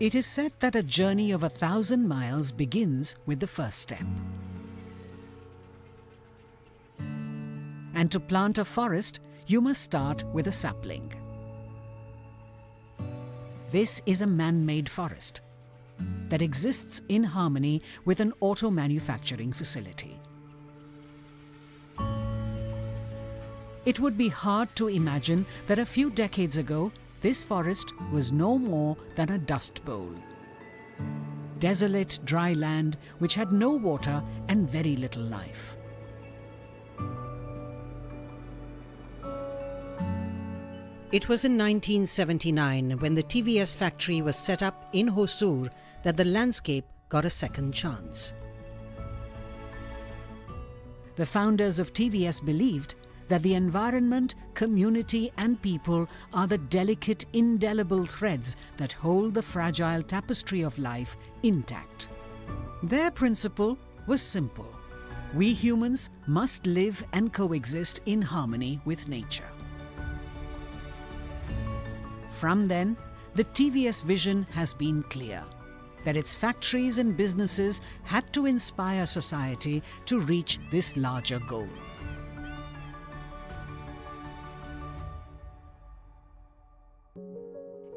It is said that a journey of 1,000 miles begins with the first step. And to plant a forest, you must start with a sapling. This is a man-made forest that exists in harmony with an auto manufacturing facility. It would be hard to imagine that a few decades ago, this forest was no more than a dust bowl. Desolate, dry land which had no water and very little life. It was in 1979, when the TVS factory was set up in Hosur, that the landscape got a second chance. The founders of TVS believed that the environment, community and people are the delicate, indelible threads that hold the fragile tapestry of life intact. Their principle was simple. We humans must live and coexist in harmony with nature. From then, the TVS vision has been clear, that its factories and businesses had to inspire society to reach this larger goal.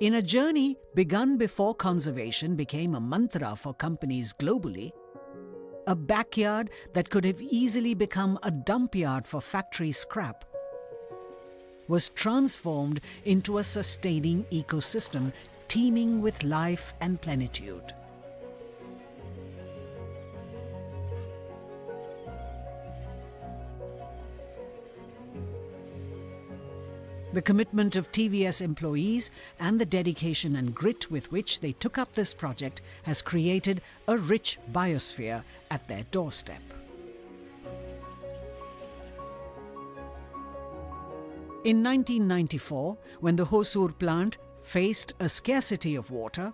In a journey begun before conservation became a mantra for companies globally, a backyard that could have easily become a dump yard for factory scrap was transformed into a sustaining ecosystem teeming with life and plenitude. The commitment of TVS employees and the dedication and grit with which they took up this project has created a rich biosphere at their doorstep. In 1994, when the Hosur plant faced a scarcity of water,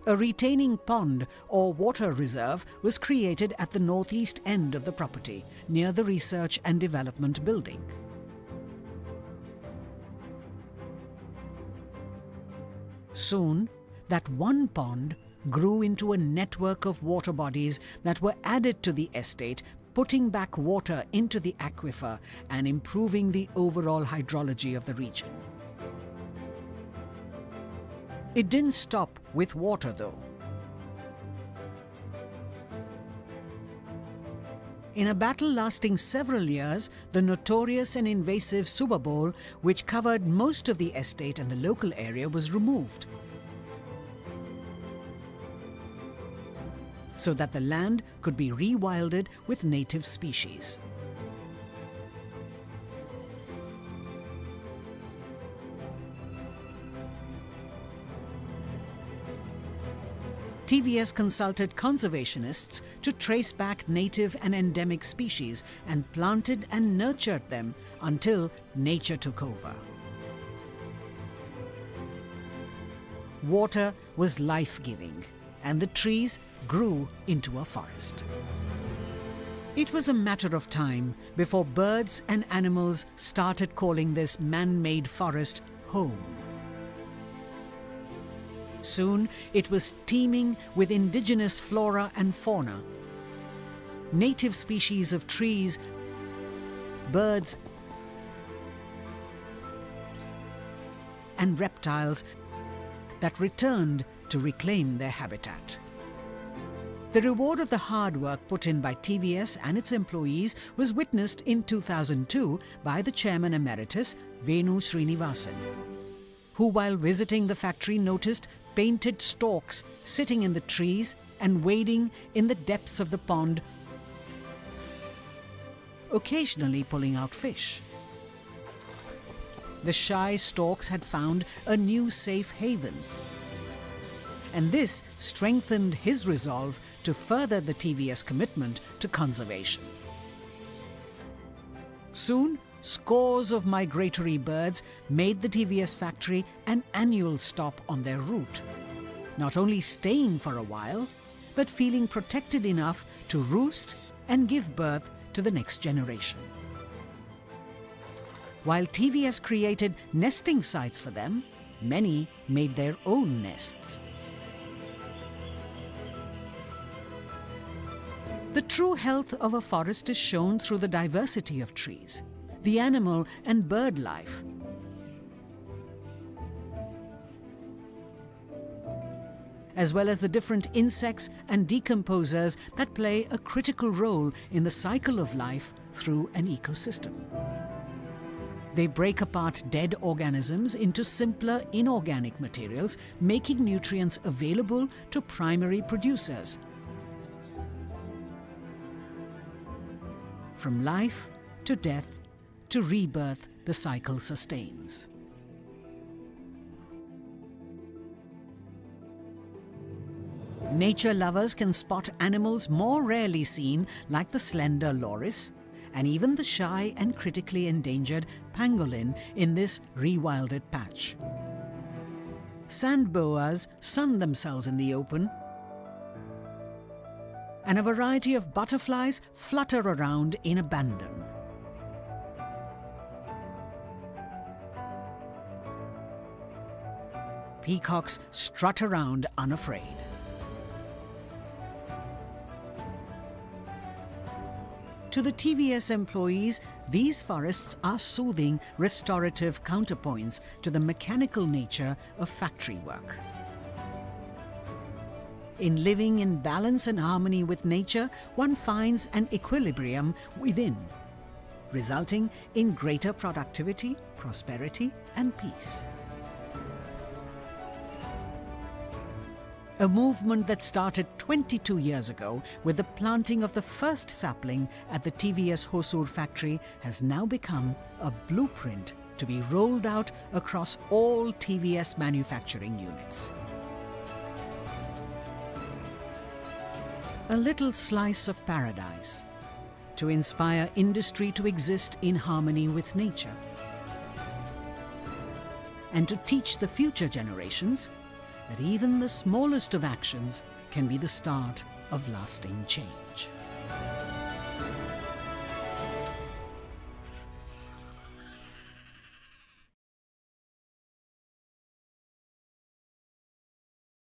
a retaining pond or water reserve was created at the northeast end of the property, near the Research and Development Building. Soon, that one pond grew into a network of water bodies that were added to the estate, putting back water into the aquifer and improving the overall hydrology of the region. It didn't stop with water, though. In a battle lasting several years, the notorious and invasive Suba Bowl, which covered most of the estate and the local area, was removed, so that the land could be rewilded with native species. TVS consulted conservationists to trace back native and endemic species and planted and nurtured them until nature took over. Water was life-giving, and the trees grew into a forest. It was a matter of time before birds and animals started calling this man-made forest home. Soon it was teeming with indigenous flora and fauna, native species of trees, birds and reptiles that returned to reclaim their habitat. The reward of the hard work put in by TVS and its employees was witnessed in 2002 by the Chairman Emeritus, Venu Srinivasan, who while visiting the factory noticed painted storks sitting in the trees and wading in the depths of the pond, occasionally pulling out fish. The shy storks had found a new safe haven, and this strengthened his resolve to further the TVS commitment to conservation. Soon, scores of migratory birds made the TVS factory an annual stop on their route, not only staying for a while, but feeling protected enough to roost and give birth to the next generation. While TVS created nesting sites for them, many made their own nests. The true health of a forest is shown through the diversity of trees, the animal and bird life, as well as the different insects and decomposers that play a critical role in the cycle of life through an ecosystem. They break apart dead organisms into simpler inorganic materials, making nutrients available to primary producers. From life to death to rebirth, the cycle sustains. Nature lovers can spot animals more rarely seen, like the slender loris, and even the shy and critically endangered pangolin in this rewilded patch. Sand boas sun themselves in the open, and a variety of butterflies flutter around in abandon. Peacocks strut around unafraid. To the TVS employees, these forests are soothing, restorative counterpoints to the mechanical nature of factory work. In living in balance and harmony with nature, one finds an equilibrium within, resulting in greater productivity, prosperity, and peace. A movement that started 22 years ago with the planting of the first sapling at the TVS Hosur factory has now become a blueprint to be rolled out across all TVS manufacturing units. A little slice of paradise to inspire industry to exist in harmony with nature, and to teach the future generations that even the smallest of actions can be the start of lasting change.